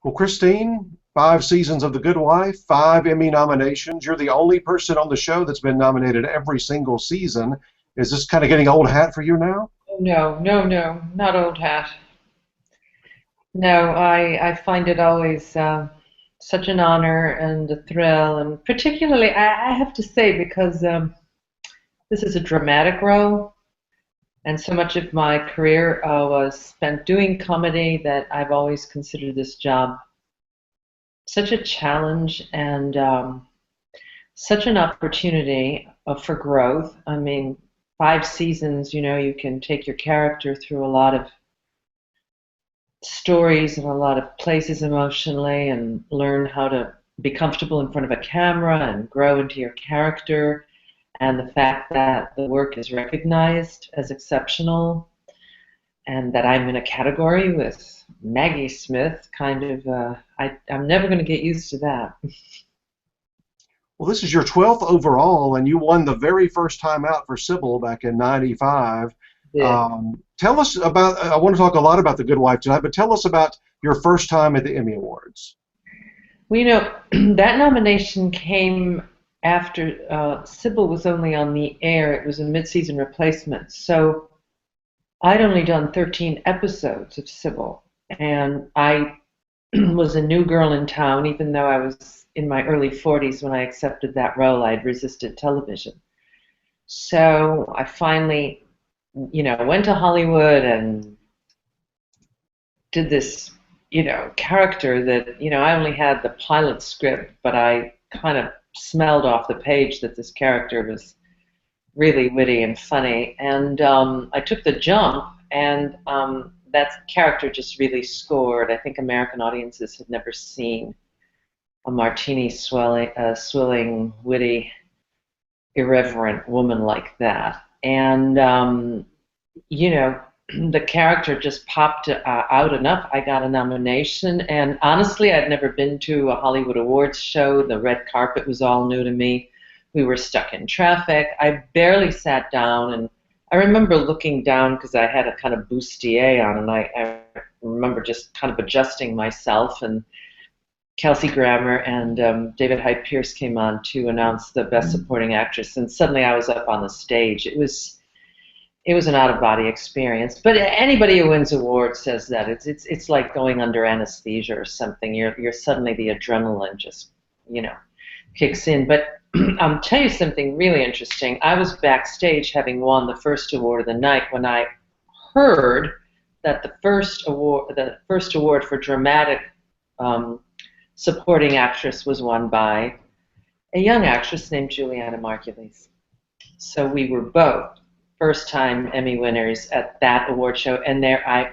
Well, Christine, 5 seasons of The Good Wife, 5 Emmy nominations. You're the only person on the show that's been nominated every single season. Is this kind of getting old hat for you now? Oh, no, no, no, not old hat. No, I find it always such an honor and a thrill, and particularly I have to say because this is a dramatic role, and so much of my career was spent doing comedy that I've always considered this job such a challenge and such an opportunity for growth. I mean, 5 seasons, you can take your character through a lot of stories in a lot of places emotionally and learn how to be comfortable in front of a camera and grow into your character. And the fact that the work is recognized as exceptional and that I'm in a category with Maggie Smith, I'm never going to get used to that. Well, this is your 12th overall, and you won the very first time out for Sybil back in '95. Yeah. Tell us about, I want to talk a lot about The Good Wife tonight, but tell us about your first time at the Emmy Awards. Well, that nomination came after Sybil was only on the air. It was a mid-season replacement. So I'd only done 13 episodes of Sybil, and I was a new girl in town, even though I was in my early 40s when I accepted that role. I'd resisted television. So I finally, went to Hollywood and did this, character that, I only had the pilot script, but I kind of smelled off the page that this character was really witty and funny. And I took the jump, and that character just really scored. I think American audiences had never seen a martini swilling, witty, irreverent woman like that. And, the character just popped out enough. I got a nomination, and honestly, I'd never been to a Hollywood Awards show. The red carpet was all new to me. We were stuck in traffic. I barely sat down, and I remember looking down because I had a kind of bustier on, and I remember just kind of adjusting myself, and Kelsey Grammer and David Hyde Pierce came on to announce the Best Supporting Actress, and suddenly I was up on the stage. It was an out-of-body experience. But anybody who wins awards says that it's like going under anesthesia or something. You're suddenly the adrenaline just kicks in. But I'll tell you something really interesting. I was backstage having won the first award of the night when I heard that the first award for dramatic supporting actress was won by a young actress named Juliana Margulies. So we were both first-time Emmy winners at that award show, and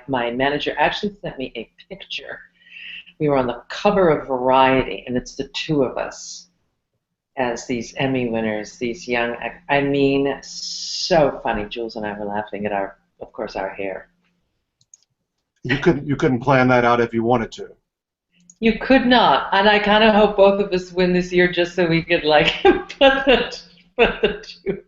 my manager actually sent me a picture. We were on the cover of Variety, and it's the two of us as these Emmy winners, these young, I mean, so funny. Jules and I were laughing at of course, our hair. You couldn't plan that out if you wanted to. You could not, and I kind of hope both of us win this year just so we could put the two.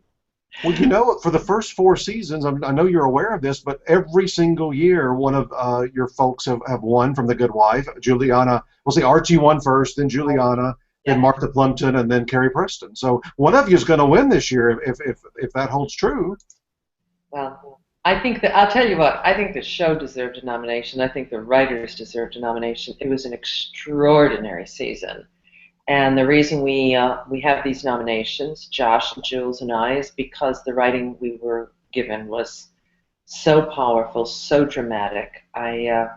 Well, for the first 4 seasons, I know you're aware of this, but every single year, one of your folks have won from The Good Wife. Juliana, we'll say Archie won first, then Juliana, then Martha Plimpton, and then Carrie Preston. So one of you is going to win this year if that holds true. Well, I think that I'll tell you what. I think the show deserved a nomination. I think the writers deserved a nomination. It was an extraordinary season. And the reason we have these nominations, Josh and Jules and I, is because the writing we were given was so powerful, so dramatic. I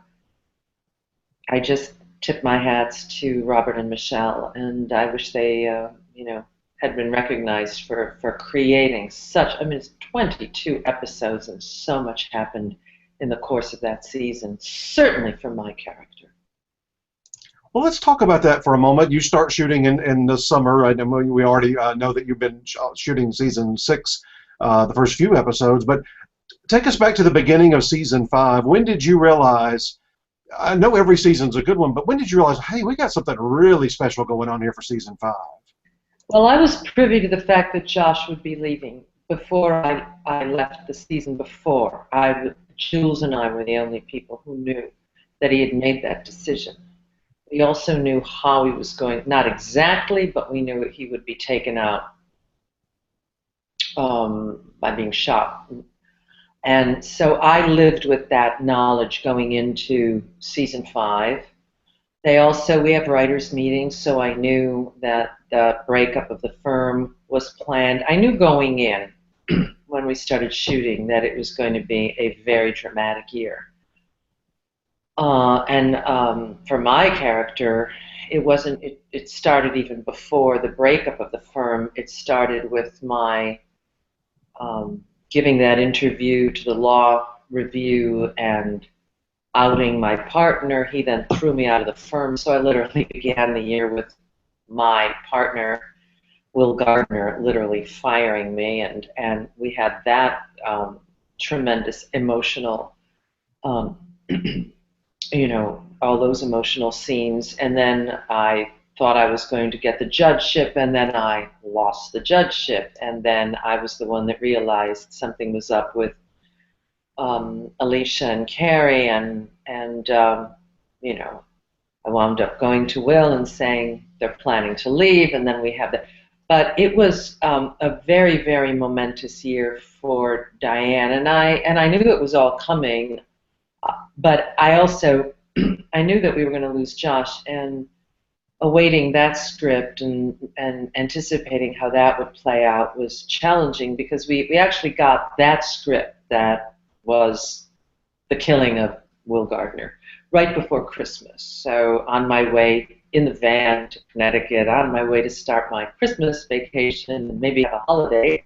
just tip my hats to Robert and Michelle, and I wish they had been recognized for creating such. I mean, it's 22 episodes, and so much happened in the course of that season. Certainly for my character. Well, let's talk about that for a moment. You start shooting in the summer. I know we already know that you've been shooting season 6, the first few episodes, but take us back to the beginning of season 5. When did you realize, I know every season's a good one, but when did you realize, hey, we got something really special going on here for season 5? Well, I was privy to the fact that Josh would be leaving before I left the season before. Jules and I were the only people who knew that he had made that decision. We also knew how he was going, not exactly, but we knew he would be taken out by being shot. And so I lived with that knowledge going into season 5. We have writers' meetings, so I knew that the breakup of the firm was planned. I knew going in when we started shooting that it was going to be a very dramatic year. And for my character, it wasn't. It started even before the breakup of the firm. It started with my giving that interview to the law review and outing my partner. He then threw me out of the firm, so I literally began the year with my partner, Will Gardner, literally firing me, and we had that tremendous emotional, um, all those emotional scenes. And then I thought I was going to get the judgeship, and then I lost the judgeship, and then I was the one that realized something was up with Alicia and Carrie, and I wound up going to Will and saying they're planning to leave, and then we have that. But it was a very, very momentous year for Diane, and I knew it was all coming, but I also I knew that we were going to lose Josh, and awaiting that script and anticipating how that would play out was challenging because we actually got that script that was the killing of Will Gardner right before Christmas. So on my way in the van to Connecticut, on my way to start my Christmas vacation and maybe have a holiday,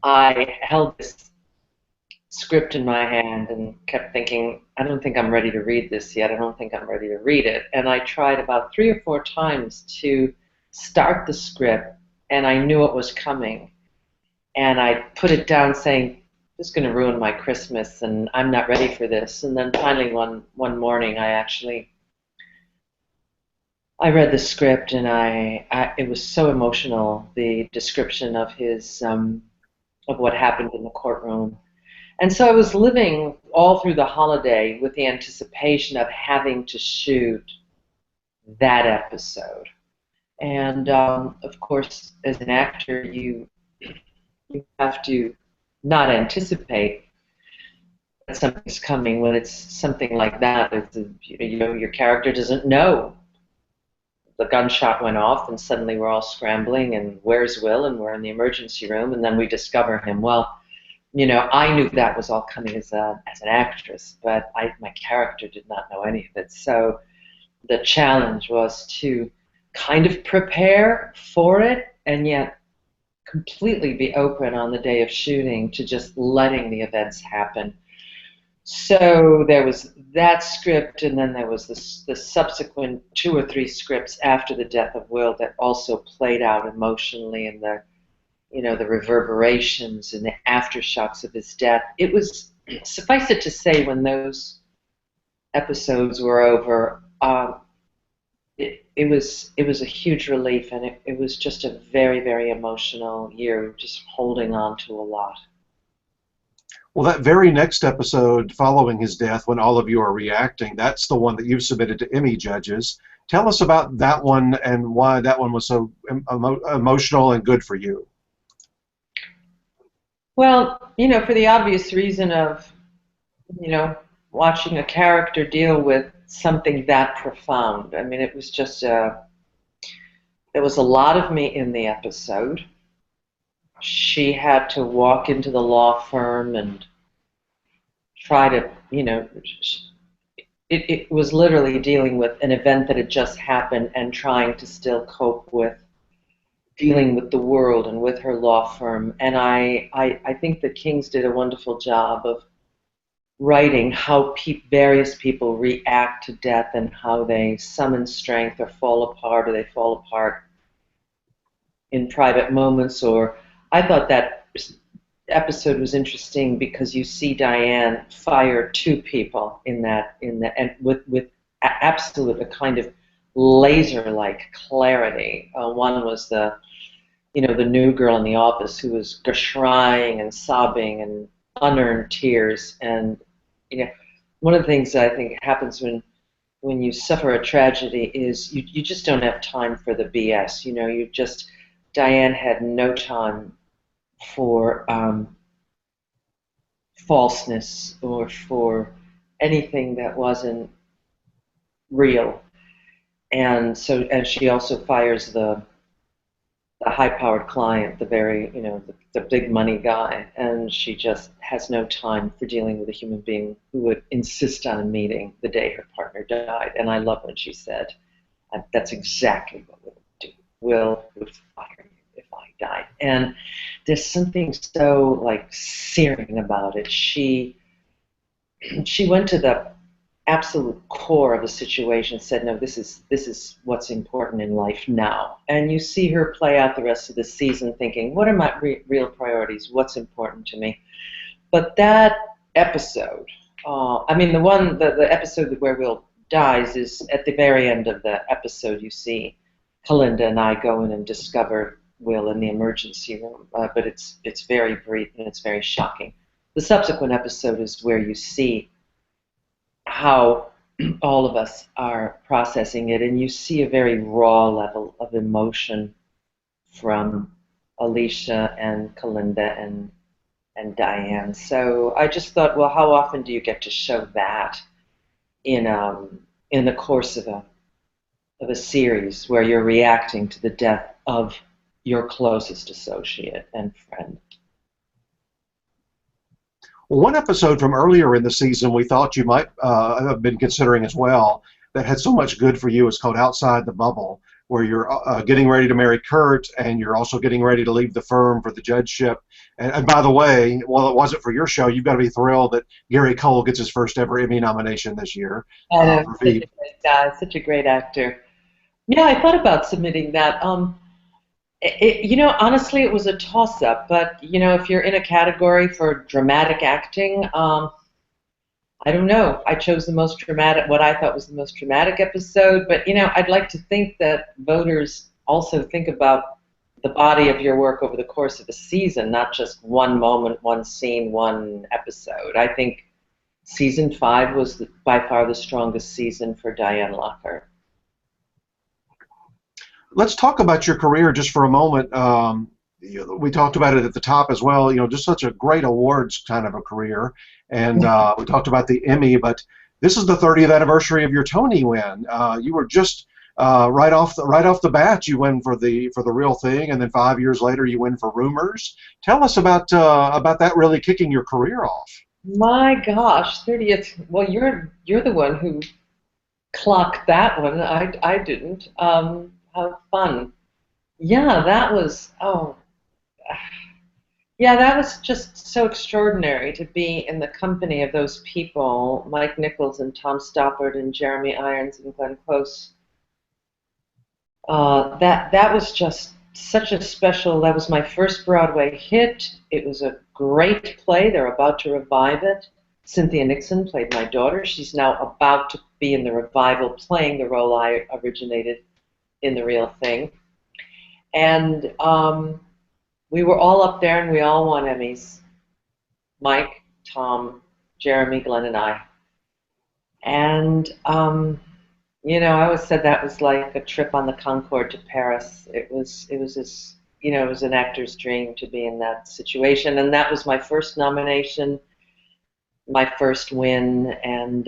I held this script in my hand and kept thinking, I don't think I'm ready to read this yet. I don't think I'm ready to read it. And I tried about 3 or 4 times to start the script, and I knew it was coming. And I put it down saying, this is going to ruin my Christmas, and I'm not ready for this. And then finally one morning I read the script, and it was so emotional, the description of of what happened in the courtroom. And so I was living all through the holiday with the anticipation of having to shoot that episode. And of course, as an actor, you have to not anticipate that something's coming when it's something like that. Your character doesn't know. The gunshot went off, and suddenly we're all scrambling, and where's Will? And we're in the emergency room, and then we discover him. Well, I knew that was all coming as an actress, but my character did not know any of it. So the challenge was to kind of prepare for it and yet completely be open on the day of shooting to just letting the events happen. So there was that script, and then there was the subsequent 2 or 3 scripts after the death of Will that also played out emotionally, and the reverberations and the aftershocks of his death. It was, suffice it to say, when those episodes were over, it was a huge relief, and it was just a very, very emotional year, just holding on to a lot. Well, that very next episode following his death, when all of you are reacting, that's the one that you've submitted to Emmy judges. Tell us about that one and why that one was so emotional and good for you. Well, for the obvious reason of, watching a character deal with something that profound. I mean, it was just there was a lot of me in the episode. She had to walk into the law firm and try to, it was literally dealing with an event that had just happened and trying to still cope with dealing with the world and with her law firm. And I think the Kings did a wonderful job of writing how various people react to death and how they summon strength or fall apart, or they fall apart in private moments. Or I thought that episode was interesting because you see Diane fire 2 people in that and with absolute a kind of laser-like clarity. One was the new girl in the office who was crying and sobbing and unearned tears. And one of the things that I think happens when when you suffer a tragedy is you just don't have time for the BS. You know, Diane had no time for falseness or for anything that wasn't real. And she also fires the high-powered client, the very, the big money guy, and she just has no time for dealing with a human being who would insist on a meeting the day her partner died. And I love when she said, "That's exactly what we'll do. Will would fire you if I died." And there's something so like searing about it. She went to the absolute core of a situation, said, "No, this is what's important in life now." And you see her play out the rest of the season thinking, what are my real priorities? What's important to me? But that episode, the episode where Will dies is at the very end of the episode. You see Kalinda and I go in and discover Will in the emergency room, but it's very brief and it's very shocking. The subsequent episode is where you see how all of us are processing it, and you see a very raw level of emotion from Alicia and Kalinda and Diane. So I just thought, well, how often do you get to show that in the course of a series where you're reacting to the death of your closest associate and friend? Well, one episode from earlier in the season we thought you might have been considering as well that had so much good for you is called Outside the Bubble, where you're getting ready to marry Kurt and you're also getting ready to leave the firm for the judgeship. And by the way, while it wasn't for your show, you've got to be thrilled that Gary Cole gets his first ever Emmy nomination this year. I know, such a great guy, such a great actor. Yeah, I thought about submitting that. Honestly, it was a toss-up. But, if you're in a category for dramatic acting, I don't know. I chose what I thought was the most dramatic episode. But, I'd like to think that voters also think about the body of your work over the course of a season, not just one moment, one scene, one episode. I think season 5 was by far the strongest season for Diane Lockhart. Let's talk about your career just for a moment. We talked about it at the top as well. Just such a great awards kind of a career, and we talked about the Emmy. But this is the 30th anniversary of your Tony win. You were just right off the bat, you win for the Real Thing, and then 5 years later, you win for Rumors. Tell us about that really kicking your career off. My gosh, 30th. Well, you're the one who clocked that one. I didn't. How fun. Yeah, that was just so extraordinary to be in the company of those people, Mike Nichols and Tom Stoppard and Jeremy Irons and Glenn Close. That was just such a special. That was my first Broadway hit. It was a great play. They're about to revive it. Cynthia Nixon played my daughter. She's now about to be in the revival, playing the role I originated in The Real Thing. And we were all up there and we all won Emmys. Mike, Tom, Jeremy, Glenn, and I. And, I always said that was like a trip on the Concorde to Paris. It was an actor's dream to be in that situation. And that was my first nomination, my first win, and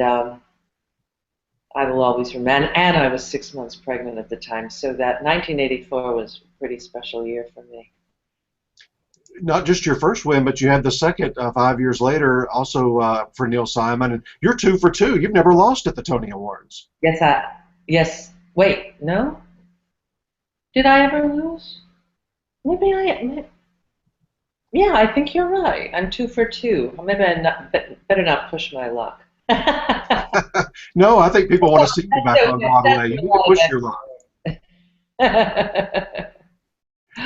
I will always remember. And I was 6 months pregnant at the time, so that 1984 was a pretty special year for me. Not just your first win, but you had the second 5 years later, also for Neil Simon. And you're 2 for 2. You've never lost at the Tony Awards. Yes. Wait, no? Did I ever lose? Yeah, I think you're right. I'm 2 for 2. Maybe I better not push my luck. No, I think people want to see you back on Broadway. You need to push your luck.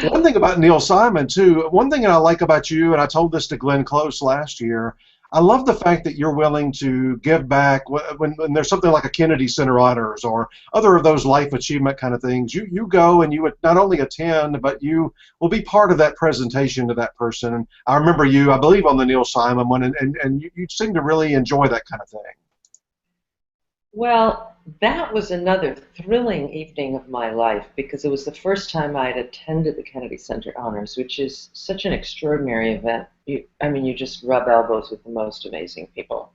One thing about Neil Simon, too, one thing that I like about you, and I told this to Glenn Close last year, I love the fact that you're willing to give back when there's something like a Kennedy Center Honors or other of those life achievement kind of things. You go and you would not only attend, but you will be part of that presentation to that person. And I remember you, I believe, on the Neil Simon one, and you seem to really enjoy that kind of thing. Well, that was another thrilling evening of my life because it was the first time I had attended the Kennedy Center Honors, which is such an extraordinary event. I mean, you just rub elbows with the most amazing people.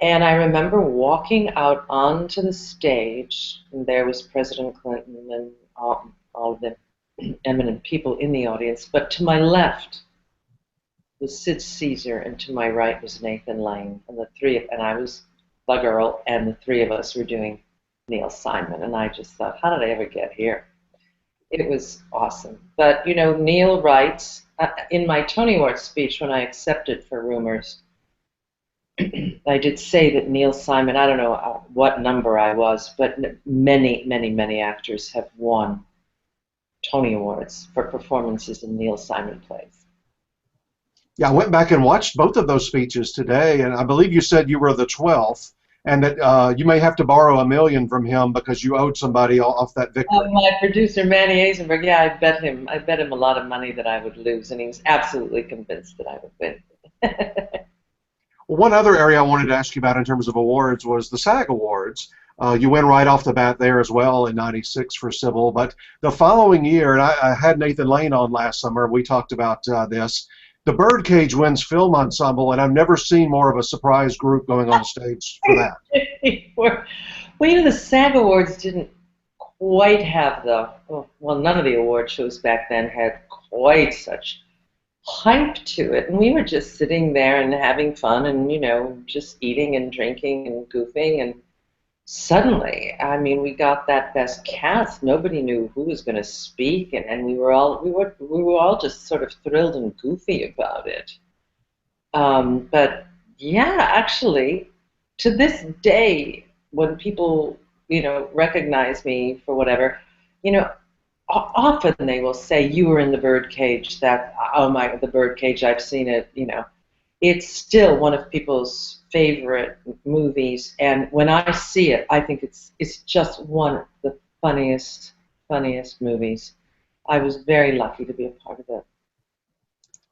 And I remember walking out onto the stage, and there was President Clinton and all the eminent people in the audience. But to my left was Sid Caesar, and to my right was Nathan Lane, and I was the girl, and the three of us were doing Neil Simon. And I just thought, how did I ever get here? It was awesome. But you know, Neil writes in my Tony Award speech when I accepted for Rumors. I did say that Neil Simon, I don't know what number I was, but many, many, many actors have won Tony Awards for performances in Neil Simon plays. Yeah, I went back and watched both of those speeches today, and I believe you said you were the 12th, and that you may have to borrow $1 million from him because you owed somebody off that victory. My producer, Manny Eisenberg, yeah, I bet him a lot of money that I would lose, and he was absolutely convinced that I would win. Well, one other area I wanted to ask you about in terms of awards was the SAG Awards. You win right off the bat there as well in '96 for Sybil, but the following year, and I had Nathan Lane on last summer, we talked about this, the Birdcage wins Film Ensemble, and I've never seen more of a surprise group going on stage for that. Well, you know, the SAG Awards didn't quite have well, none of the award shows back then had quite such hype to it, and we were just sitting there and having fun and, you know, just eating and drinking and goofing, and suddenly, I mean, we got that best cast. Nobody knew who was going to speak, and we were all just sort of thrilled and goofy about it. But yeah, actually, to this day, when people, you know, recognize me for whatever, you know, often they will say, "You were in the Birdcage." The Birdcage. I've seen it. You know, it's still one of people's favorite movies, and when I see it, I think it's just one of the funniest movies. I was very lucky to be a part of it.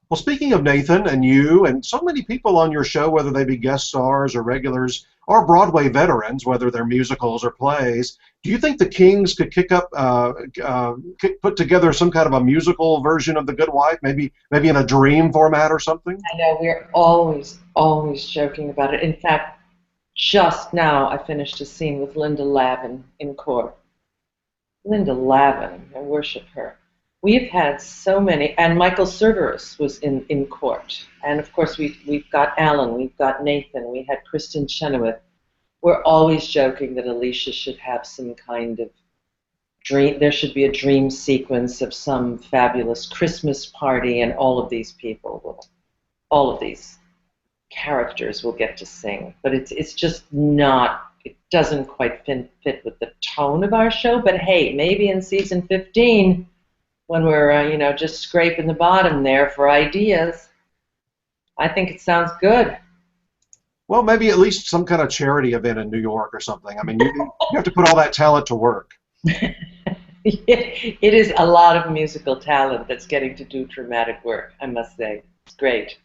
Well, speaking of Nathan and you and so many people on your show, whether they be guest stars or regulars or Broadway veterans, whether they're musicals or plays, do you think the Kings could put together some kind of a musical version of The Good Wife, maybe in a dream format or something? I know we're always joking about it. In fact, just now I finished a scene with Linda Lavin in court. Linda Lavin, I worship her. We've had so many, and Michael Cerveris was in court. And of course, we've got Alan, we've got Nathan, we had Kristen Chenoweth. We're always joking that Alicia should have some kind of dream, there should be a dream sequence of some fabulous Christmas party, and all of these characters will get to sing. But it's just not, it doesn't quite fit with the tone of our show. But hey, maybe in season 15, when we're, you know, just scraping the bottom there for ideas, I think it sounds good. Well, maybe at least some kind of charity event in New York or something. I mean, you have to put all that talent to work. It is a lot of musical talent that's getting to do dramatic work, I must say. It's great.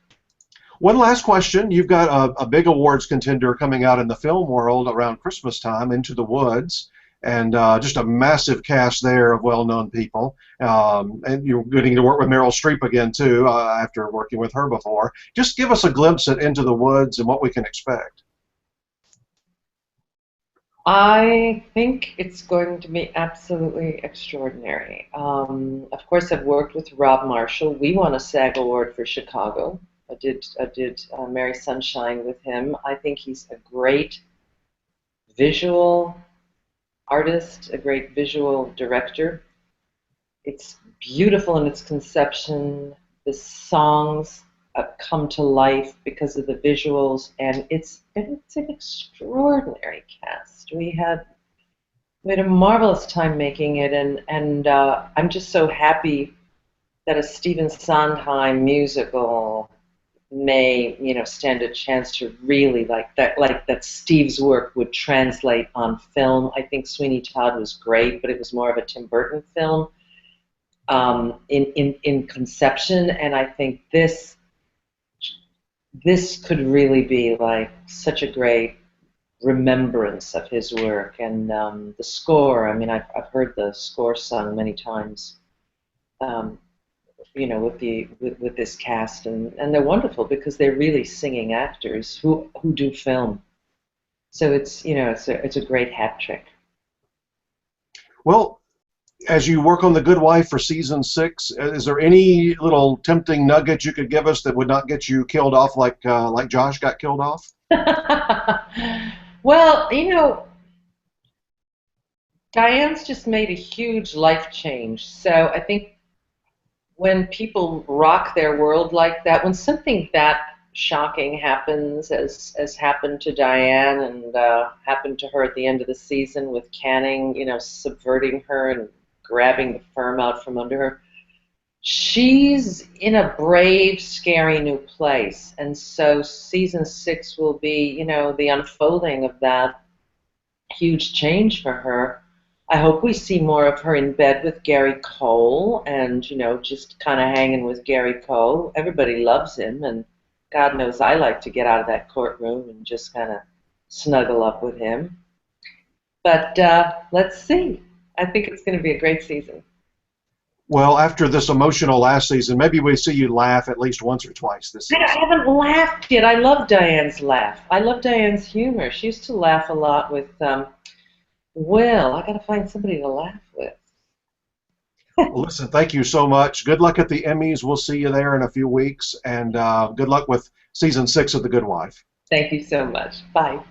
One last question. You've got a big awards contender coming out in the film world around Christmas time, Into the Woods, and just a massive cast there of well-known people. And you're getting to work with Meryl Streep again, too, after working with her before. Just give us a glimpse at Into the Woods and what we can expect. I think it's going to be absolutely extraordinary. Of course, I've worked with Rob Marshall. We won a SAG Award for Chicago. I did Mary Sunshine with him. I think he's a great visual artist, a great visual director. It's beautiful in its conception. The songs come to life because of the visuals, and it's an extraordinary cast. We had a marvelous time making it, and I'm just so happy that a Stephen Sondheim musical may, you know, stand a chance to really like that Steve's work would translate on film. I think Sweeney Todd was great, but it was more of a Tim Burton film in conception, and I think this could really be like such a great remembrance of his work. And the score, I mean, I've heard the score sung many times, um, with this cast, and they're wonderful because they're really singing actors who do film. So it's a great hat trick. Well, as you work on The Good Wife for season 6, is there any little tempting nugget you could give us that would not get you killed off like Josh got killed off? Well, Diane's just made a huge life change. So I think when people rock their world like that, when something that shocking happens, as happened to Diane and happened to her at the end of the season with Canning, subverting her and grabbing the firm out from under her, she's in a brave, scary new place. And so season 6 will be, the unfolding of that huge change for her. I hope we see more of her in bed with Gary Cole and, just kind of hanging with Gary Cole. Everybody loves him, and God knows I like to get out of that courtroom and just kind of snuggle up with him. But let's see. I think it's going to be a great season. Well, after this emotional last season, maybe we see you laugh at least once or twice this season. I haven't laughed yet. I love Diane's laugh. I love Diane's humor. She used to laugh a lot with Will. I got to find somebody to laugh with. Well, listen, thank you so much. Good luck at the Emmys. We'll see you there in a few weeks, and good luck with season 6 of The Good Wife. Thank you so much. Bye.